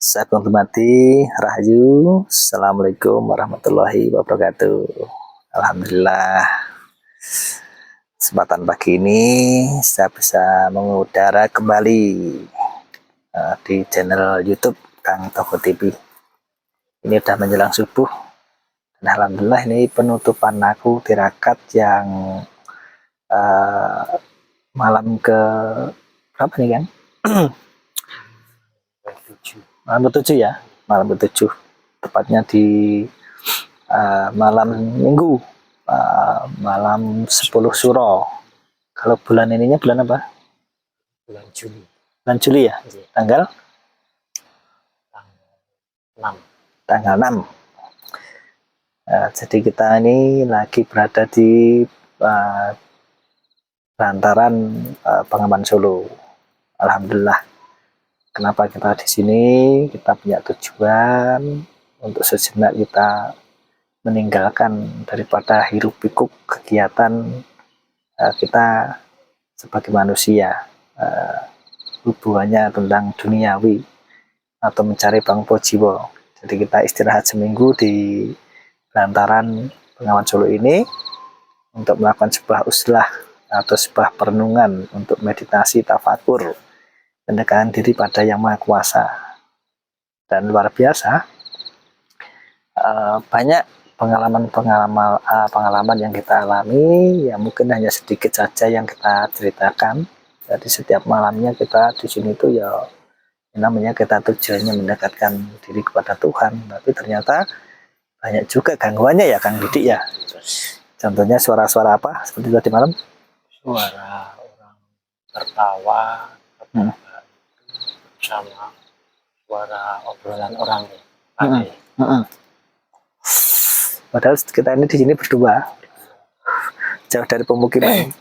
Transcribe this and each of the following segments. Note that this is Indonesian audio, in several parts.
Sagung Dumadi Rahayu. Assalamualaikum warahmatullahi wabarakatuh. Alhamdulillah, kesempatan pagi ini saya bisa mengudara kembali di channel YouTube Kang Toko TV. Ini udah menjelang subuh dan alhamdulillah ini penutupan aku tirakat yang malam ke berapa nih kan? Malam ke-7 ya, malam ke-7, tepatnya di malam minggu, malam 10 Suro. Kalau bulan ininya bulan apa? Bulan Juli. Bulan Juli ya? Tanggal 6. Tanggal 6. Jadi kita ini lagi berada di Bantaran Bengawan Solo. Alhamdulillah. Kenapa kita di sini? Kita punya tujuan untuk sejenak kita meninggalkan daripada hiruk pikuk kegiatan kita sebagai manusia, hubungannya tentang duniawi atau mencari bangpo jiwa. Jadi kita istirahat seminggu di Bantaran Bengawan Solo ini untuk melakukan sebuah uzlah atau sebuah perenungan untuk meditasi tafakur, pendekatan diri pada Yang Maha Kuasa. Dan luar biasa, banyak pengalaman yang kita alami, ya mungkin hanya sedikit saja yang kita ceritakan. Jadi setiap malamnya kita di sini tuh ya namanya kita tujuannya mendekatkan diri kepada Tuhan, tapi ternyata banyak juga gangguannya ya Kang Didik ya. Contohnya suara-suara apa seperti tadi malam? Suara orang tertawa, sama suara obrolan orang ya. Padahal kita ini di sini berdua, jauh dari pemukiman.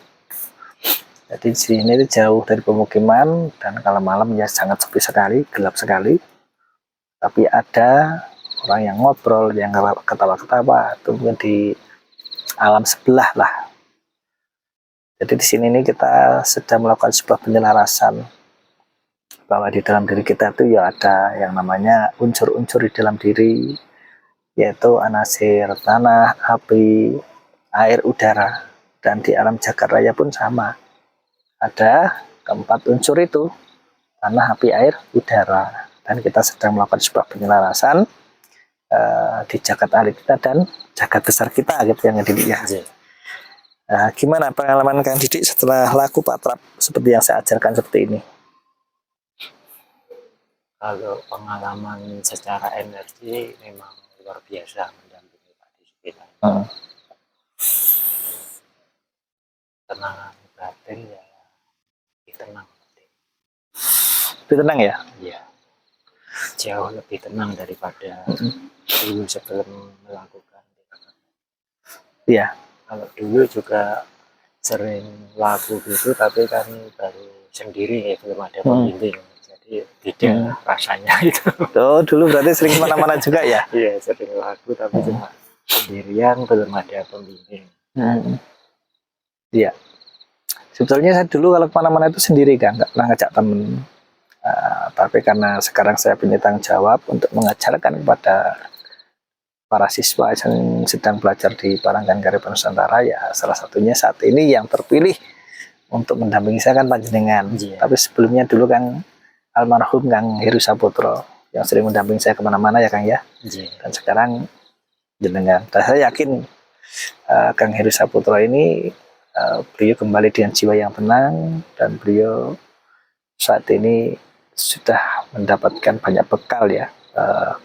Jadi di sini jauh dari pemukiman dan kalau malam ya sangat sepi sekali, gelap sekali. Tapi ada orang yang ngobrol, yang ketawa-ketawa, itu mungkin di alam sebelah lah. Jadi di sini ini kita sedang melakukan sebuah penyelarasan bahwa di dalam diri kita itu ya ada yang namanya unsur-unsur di dalam diri, yaitu anasir tanah, api, air, udara, dan di alam jagat raya pun sama. Ada keempat unsur itu, tanah, api, air, udara, dan kita sedang melakukan sebuah penyelarasan di jagat alit kita dan jagat besar kita gitu yang dilihat. Gimana pengalaman Kang Didik setelah laku patrap seperti yang saya ajarkan seperti ini? Kalau pengalaman secara energi memang luar biasa mendampingi Pak Didik. Tenang batin ya, tenang. Lebih tenang ya? Iya. Jauh lebih tenang daripada dulu sebelum melakukan. Iya. Kalau dulu juga sering laku gitu, tapi kan baru sendiri ya, belum ada pembimbing. Jadi beda rasanya itu. Oh, dulu berarti sering kemana-mana juga ya? Iya, sering laku tapi cuma sendirian, belum ada pembimbing. Iya. Sebetulnya saya dulu kalau kemana-mana itu sendiri kan, nggak pernah ngajak temen. Tapi karena sekarang saya punya tanggung jawab untuk mengajarkan kepada para siswa yang sedang belajar di Paranggan Karya Nusantara, ya salah satunya saat ini yang terpilih untuk mendampingi saya kan panjenengan. Tapi sebelumnya dulu kan almarhum Kang Heru Saputro yang sering mendampingi saya kemana-mana ya Kang ya. Dan sekarang jenengan. Dan saya yakin Kang Heru Saputro ini beliau kembali dengan jiwa yang tenang dan beliau saat ini sudah mendapatkan banyak bekal ya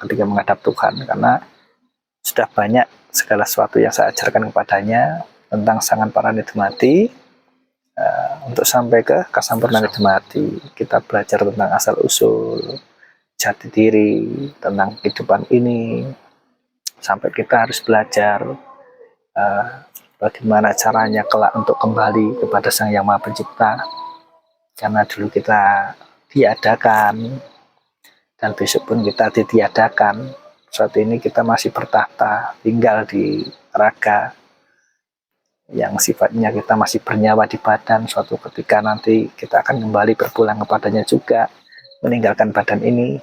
ketika menghadap Tuhan, karena sudah banyak segala sesuatu yang saya ajarkan kepadanya tentang Sangan Paranidmati. Untuk sampai ke Kasampurnanidmati, kita belajar tentang asal usul, jati diri, tentang kehidupan ini, sampai kita harus belajar bagaimana caranya kelak untuk kembali kepada Sang Yang Maha Pencipta, karena dulu kita diadakan dan besok pun kita ditiadakan. Saat ini kita masih bertahta tinggal di raga yang sifatnya kita masih bernyawa di badan. Suatu ketika nanti kita akan kembali berpulang kepadanya juga, meninggalkan badan ini.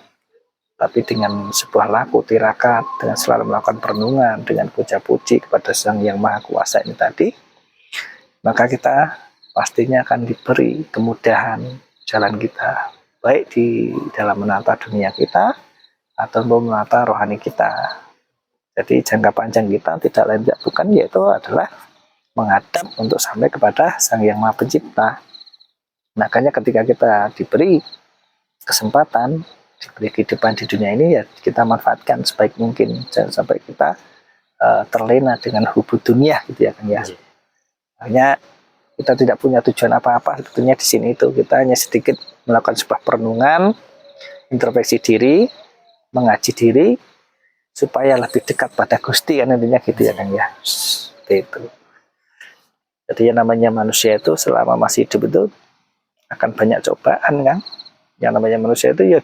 tapi dengan sebuah laku tirakat, dengan selalu melakukan perenungan, dengan puja puji kepada Sang Yang Maha Kuasa ini tadi, maka kita pastinya akan diberi kemudahan jalan kita, baik di dalam menata dunia kita atau menata rohani kita. Jadi jangka panjang kita tidak lain tidak bukan yaitu adalah menghadap untuk sampai kepada Sang Yang Maha Pencipta. Makanya ketika kita diberi kesempatan, diberi kehidupan di dunia ini, ya kita manfaatkan sebaik mungkin, jangan sampai kita terlena dengan hubud dunia gitu ya kan ya. Hanya kita tidak punya tujuan apa-apa sebetulnya di sini itu, kita hanya sedikit melakukan sebuah perenungan, introspeksi diri, mengaji diri supaya lebih dekat pada Gusti kan intinya gitu ya kan ya. Seperti itu. Jadi yang namanya manusia itu selama masih hidup itu akan banyak cobaan kan. Yang namanya manusia itu ya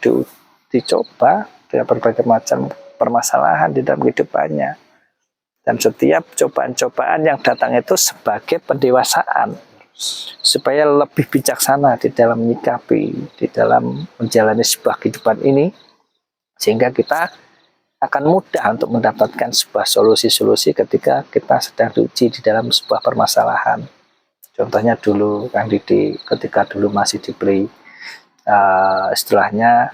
dicoba dengan berbagai macam permasalahan di dalam kehidupannya. Dan setiap cobaan-cobaan yang datang itu sebagai pendewasaan supaya lebih bijaksana di dalam menyikapi, di dalam menjalani sebuah kehidupan ini, sehingga kita akan mudah untuk mendapatkan sebuah solusi-solusi ketika kita sedang diuji di dalam sebuah permasalahan. Contohnya dulu Kang Didi ketika dulu masih diberi istilahnya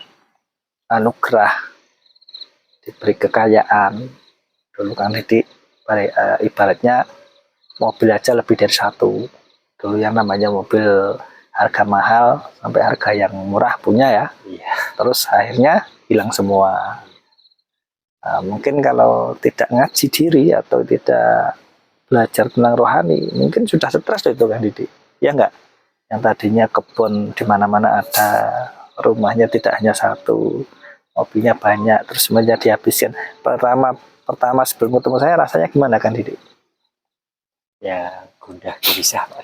anugerah, diberi kekayaan. Dulu Kang Didi ibaratnya mobil aja lebih dari satu. Dulu yang namanya mobil harga mahal sampai harga yang murah punya ya. Terus akhirnya hilang semua. Mungkin kalau tidak ngaji diri atau tidak belajar tentang rohani, mungkin sudah stres itu Kang Didi. Ya enggak? Yang tadinya kebun di mana-mana ada, rumahnya tidak hanya satu, mobilnya banyak, terus semuanya dihabiskan. Pertama sebelum ketemu saya rasanya gimana Kang Didi? Ya gundah gelisah Pak.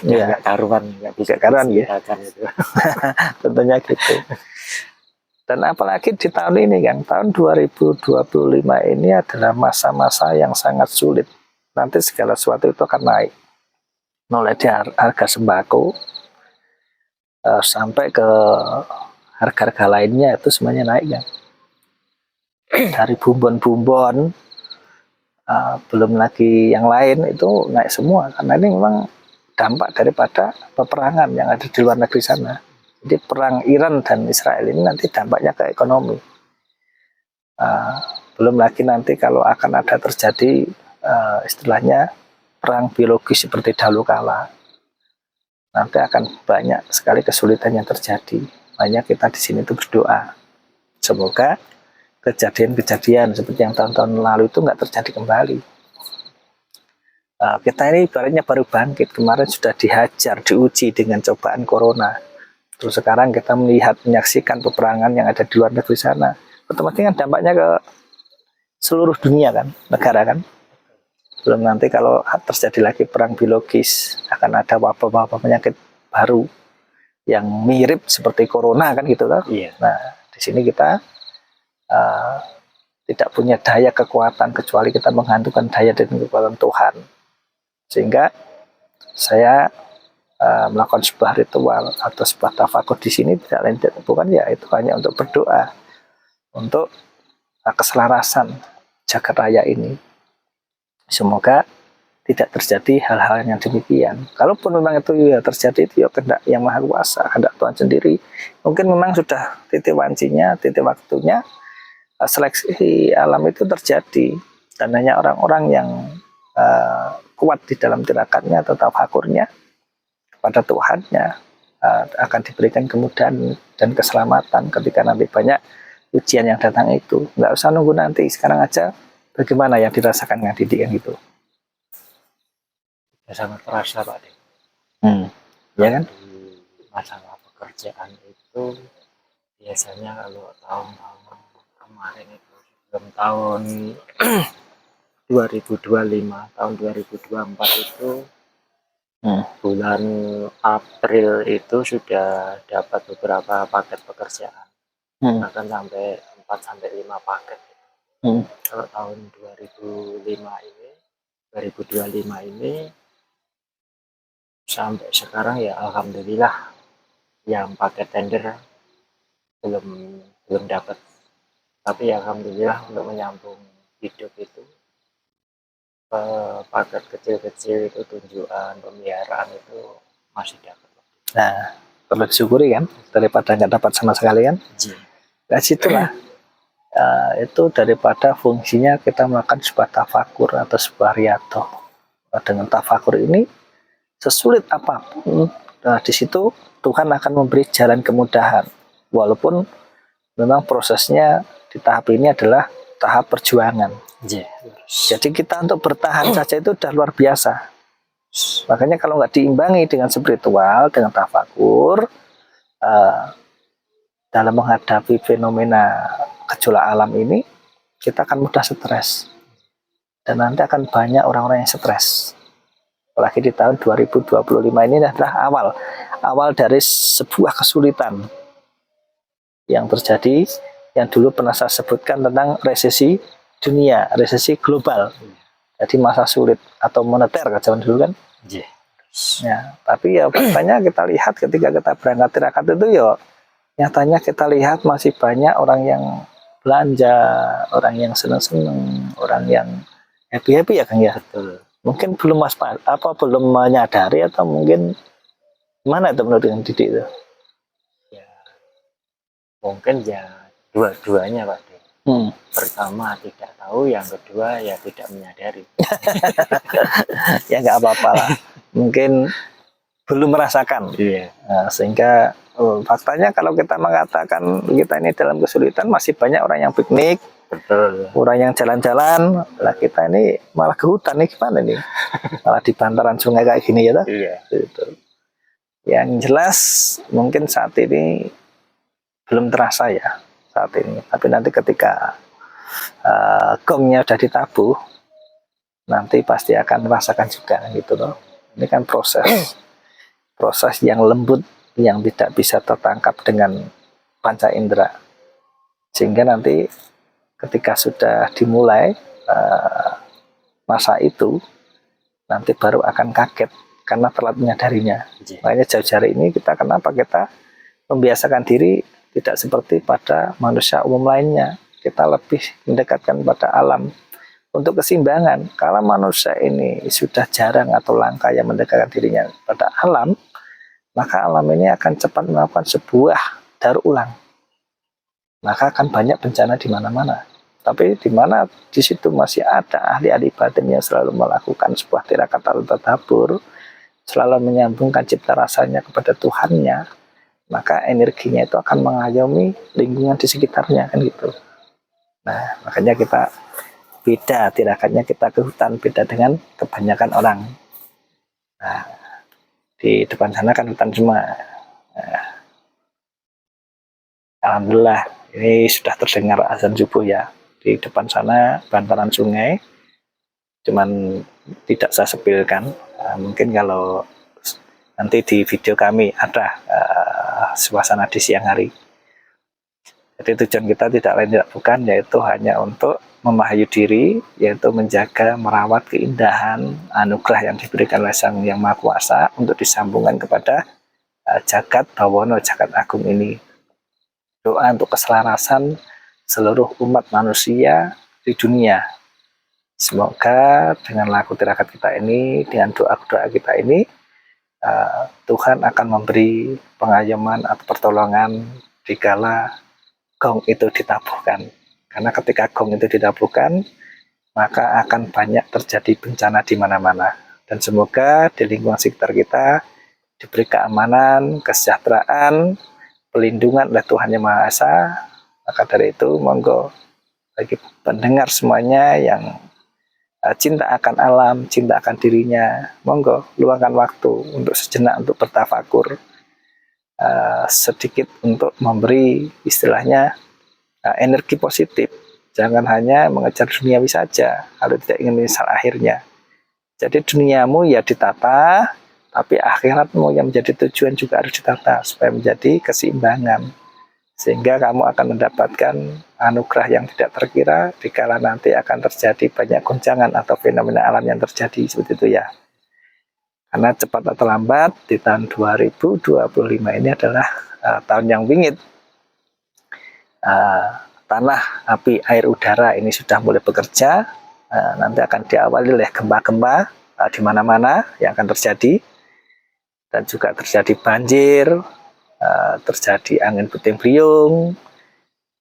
Ya, nggak karuan, nggak bisa karuan ya. Itu. Tentunya gitu. Dan apalagi di tahun ini kan, tahun 2025 ini adalah masa-masa yang sangat sulit. Nanti segala sesuatu itu akan naik. Mulai dari harga sembako sampai ke harga-harga lainnya itu semuanya naik kan. Dari bumbon-bumbon belum lagi yang lain itu naik semua karena ini memang dampak daripada peperangan yang ada di luar negeri sana. Jadi perang Iran dan Israel ini nanti dampaknya ke ekonomi. Belum lagi nanti kalau akan ada terjadi istilahnya perang biologis seperti dahulu kala. Nanti akan banyak sekali kesulitan yang terjadi. Makanya kita di sini itu berdoa. Semoga kejadian-kejadian seperti yang tahun-tahun lalu itu nggak terjadi kembali. Kita ini ibaratnya baru bangkit. Kemarin sudah dihajar, diuji dengan cobaan corona. Terus sekarang kita melihat, menyaksikan peperangan yang ada di luar negeri sana. Otomatis kan dampaknya ke seluruh dunia kan, negara kan. Belum nanti kalau terjadi lagi perang biologis, akan ada wabah-wabah penyakit baru yang mirip seperti corona kan gitu kan. Iya. Nah, di sini kita tidak punya daya kekuatan kecuali kita menggantungkan daya dan kekuatan Tuhan. Sehingga saya melakukan sebuah ritual atau sebuah tafakur di sini tidak lain bukan ya itu hanya untuk berdoa untuk keselarasan jagat raya ini. Semoga tidak terjadi hal-hal yang demikian. Kalaupun memang itu ya terjadi, itu ya kehendak yang Maha Kuasa, kehendak Tuhan sendiri. Mungkin memang sudah titik wancinya, titik waktunya seleksi alam itu terjadi dan hanya orang-orang yang kuat di dalam tirakatnya atau tafakurnya pada Tuhannya akan diberikan kemudahan dan keselamatan ketika nanti banyak ujian yang datang itu. Nggak usah nunggu nanti, sekarang aja bagaimana yang dirasakan Kang Didi kan gitu. Ya sangat terasa Pak De. Ya kan? Di masalah pekerjaan itu biasanya kalau tahun-tahun kemarin itu sebelum tahun 2025, tahun 2024 itu bulan April itu sudah dapat beberapa paket pekerjaan, bahkan sampai 4-5 paket. Kalau tahun 2025 ini sampai sekarang ya alhamdulillah yang paket tender belum dapat Tapi alhamdulillah untuk menyambung hidup itu paket kecil-kecil itu tunjukan pemeliharaan itu masih dapat. Nah, perlu disyukuri kan, daripada nggak dapat sama sekali kan. Nah, situlah itu daripada fungsinya kita melakukan sebuah tafakur atau sebuah riyadhah. Dengan tafakur ini, sesulit apapun, di situ Tuhan akan memberi jalan kemudahan. Walaupun memang prosesnya di tahap ini adalah tahap perjuangan. Jadi kita untuk bertahan saja itu udah luar biasa. Makanya kalau nggak diimbangi dengan spiritual, dengan tafakur, dalam menghadapi fenomena gejolak alam ini, kita akan mudah stres. Dan nanti akan banyak orang-orang yang stres. Apalagi di tahun 2025 ini adalah awal dari sebuah kesulitan yang terjadi, yang dulu pernah saya sebutkan tentang resesi dunia, resesi global. Jadi masa sulit atau moneter ke zaman dulu kan. Ya, tapi ya faktanya kita lihat ketika kita berangkat tirakat itu ya nyatanya kita lihat masih banyak orang yang belanja, orang yang senang-senang, orang yang happy-happy ya Kang ya. Betul. Mungkin belum belum menyadari atau mungkin mana itu menurut yang Didik itu? Ya, mungkin ya dua-duanya Pak. Pertama tidak tahu, yang kedua ya tidak menyadari. Ya nggak apa-apa lah. Mungkin belum merasakan. Nah, sehingga faktanya kalau kita mengatakan kita ini dalam kesulitan, masih banyak orang yang piknik. Betul. Orang yang jalan-jalan, lah kita ini malah ke hutan nih, gimana nih? Malah di bantaran sungai kayak gini ya toh? Iya. Gitu. Yang jelas mungkin saat ini belum terasa ya saat ini. Tapi nanti ketika gongnya udah ditabuh, nanti pasti akan merasakan juga gitu loh. Ini kan proses yang lembut yang tidak bisa tertangkap dengan panca indera. Sehingga nanti ketika sudah dimulai masa itu, nanti baru akan kaget karena telat menyadarinya. Makanya jauh-jauh ini kenapa kita membiasakan diri tidak seperti pada manusia umum lainnya. Kita lebih mendekatkan pada alam untuk keseimbangan. Kalau manusia ini sudah jarang atau langka yang mendekatkan dirinya pada alam, maka alam ini akan cepat melakukan sebuah daur ulang. Maka akan banyak bencana di mana-mana. Tapi di mana di situ masih ada ahli-ahli batin yang selalu melakukan sebuah tirakat atau tadabbur, selalu menyambungkan cipta rasanya kepada Tuhannya, maka energinya itu akan mengayomi lingkungan di sekitarnya kan gitu. Nah, makanya kita beda tirakatnya kita ke hutan, beda dengan kebanyakan orang. Nah, di depan sana kan hutan semua. Nah, alhamdulillah ini sudah terdengar azan subuh ya. Di depan sana bantaran sungai, cuman tidak saya sepilkan. Mungkin kalau nanti di video kami ada suasana di siang hari. Jadi tujuan kita tidak lain tidak bukan, yaitu hanya untuk memahayu diri, yaitu menjaga, merawat keindahan anugerah yang diberikan oleh Sang Yang Maha Kuasa untuk disambungkan kepada jagat bawono, jagat agung ini. Doa untuk keselarasan seluruh umat manusia di dunia. Semoga dengan laku tirakat kita ini, dengan doa-doa kita ini, Tuhan akan memberi pengayoman atau pertolongan dikala gong itu ditabuhkan. Karena ketika gong itu ditabuhkan, maka akan banyak terjadi bencana di mana-mana. Dan semoga di lingkungan sekitar kita diberi keamanan, kesejahteraan, pelindungan oleh Tuhan Yang Maha Esa. Maka dari itu, monggo bagi pendengar semuanya yang cinta akan alam, cinta akan dirinya, monggo luangkan waktu untuk sejenak untuk bertafakur, sedikit untuk memberi istilahnya energi positif. Jangan hanya mengejar duniawi saja kalau tidak ingin menyesal akhirnya. Jadi duniamu ya ditata, tapi akhiratmu yang menjadi tujuan juga harus ditata supaya menjadi keseimbangan, sehingga kamu akan mendapatkan anugerah yang tidak terkira dikala nanti akan terjadi banyak goncangan atau fenomena alam yang terjadi seperti itu ya. Karena cepat atau lambat di tahun 2025 ini adalah tahun yang wingit. tanah, api, air, udara ini sudah mulai bekerja, nanti akan diawali oleh gempa-gempa di mana-mana yang akan terjadi, dan juga terjadi banjir, terjadi angin puting beliung.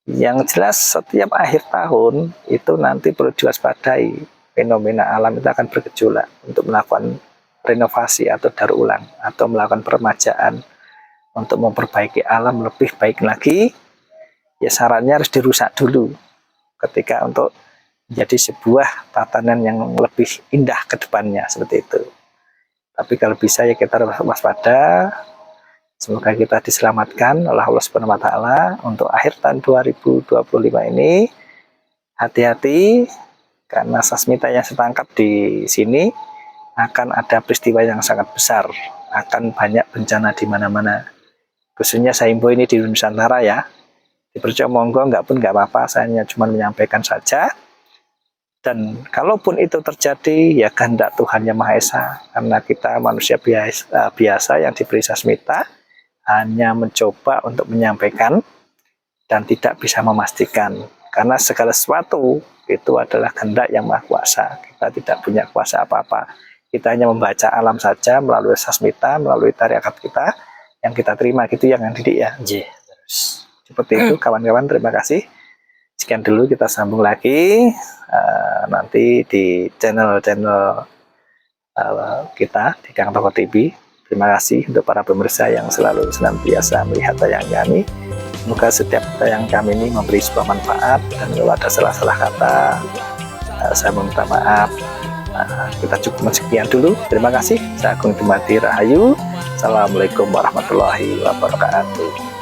Yang jelas setiap akhir tahun itu nanti perlu diwaspadai, fenomena alam itu akan bergejolak untuk melakukan renovasi atau daur ulang atau melakukan peremajaan untuk memperbaiki alam lebih baik lagi. Ya syaratnya harus dirusak dulu ketika untuk menjadi sebuah tatanan yang lebih indah ke depannya, seperti itu. Tapi kalau bisa ya kita waspada. Semoga kita diselamatkan oleh Allah Subhanahu wa taala untuk akhir tahun 2025 ini. Hati-hati karena Sasmita yang saya tangkap di sini akan ada peristiwa yang sangat besar, akan banyak bencana di mana-mana. Khususnya saya himbau ini di Nusantara ya. Dipercaya monggo, enggak pun enggak apa-apa, saya hanya cuma menyampaikan saja. Dan kalaupun itu terjadi, ya kehendak Tuhan Yang Maha Esa, karena kita manusia biasa yang diberi Sasmita, hanya mencoba untuk menyampaikan dan tidak bisa memastikan, karena segala sesuatu itu adalah kehendak Yang Maha Kuasa. Kita tidak punya kuasa apa-apa, kita hanya membaca alam saja melalui Sasmita, melalui tarikat kita yang kita terima, gitu yang didik ya. Terus Seperti itu kawan-kawan, terima kasih. Sekian dulu, kita sambung lagi nanti di channel-channel kita di Kang Toko TV. Terima kasih untuk para pemirsa yang selalu senantiasa melihat tayangan kami. Semoga setiap tayangan kami ini memberi sebuah manfaat, dan kalau ada salah-salah kata saya meminta maaf. Kita cukup sekian dulu. Terima kasih. Saya Agung Dumadi Rahayu. Assalamualaikum warahmatullahi wabarakatuh.